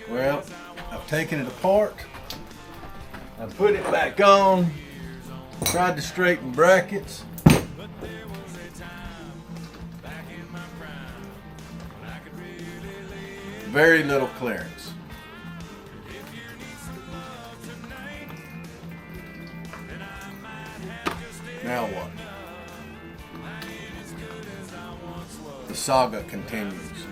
Well, I've taken it apart. I put it back on. Tried to straighten brackets. Very little clearance. Now what? The saga continues.